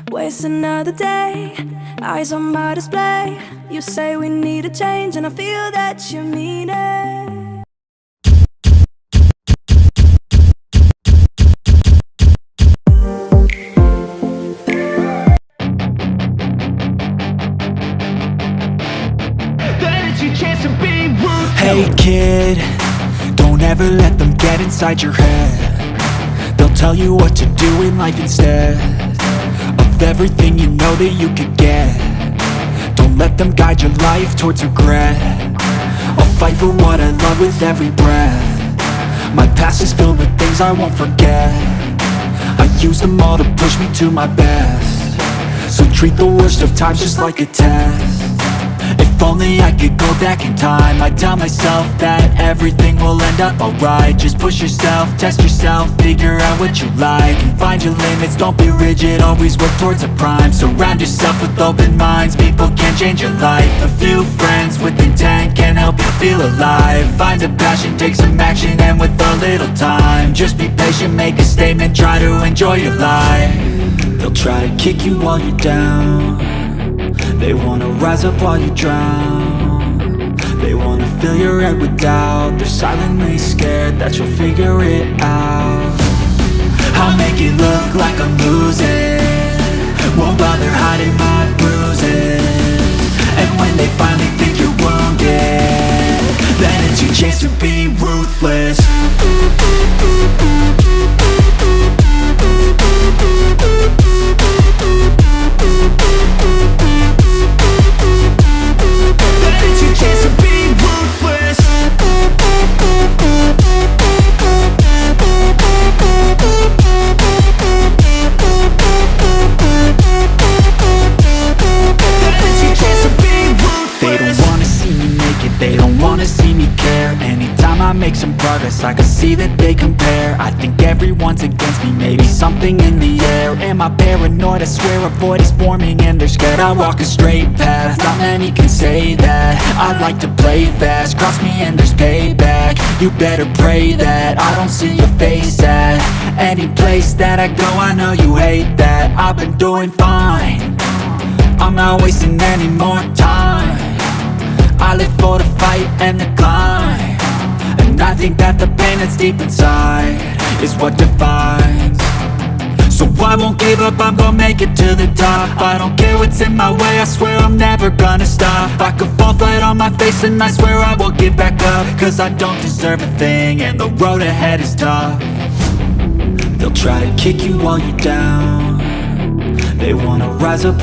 waste another day. Eyes on my display. You say we need a change, and I feel that you mean it. Hey kid, don't ever let them get inside your head. They'll tell you what to do in life instead of everything you know that you could get. Don't let them guide your life towards regret. I'll fight for what I love with every breath. My past is filled with things I won't forget. I use them all to push me to my best. So treat the worst of times just like a test. If only I could go back in time, I'd tell myself that everything will end up alright. Just push yourself, test yourself, figure out what you like, and find your limits, don't be rigid, always work towards a prime. Surround yourself with open minds, people can change your life. A few friends with intent can help you feel alive. Find a passion, take some action, and with a little time, just be patient, make a statement, try to enjoy your life. They'll try to kick you while you're down. They wanna rise up while you drown. They wanna fill your head with doubt. They're silently scared that you'll figure it out. I'll make it look like I'm losing, won't bother hiding my bruises. And when they finally think you're wounded, then it's your chance to be ruthless. They don't wanna see me care. Anytime I make some progress, I can see that they compare. I think everyone's against me, maybe something in the air. Am I paranoid? I swear a void is forming and they're scared I walk a straight path. Not many can say that. I like to play fast, cross me and there's payback. You better pray that I don't see your face at any place that I go. I know you hate that. I've been doing fine, I'm not wasting any more time. I live for the fight and the climb, and I think that the pain that's deep inside is what defines. So I won't give up, I'm gonna make it to the top. I don't care what's in my way, I swear I'm never gonna stop. I could fall flat on my face and I swear I will get back up, cause I don't deserve a thing and the road ahead is tough. They'll try to kick you while you're down. They wanna rise up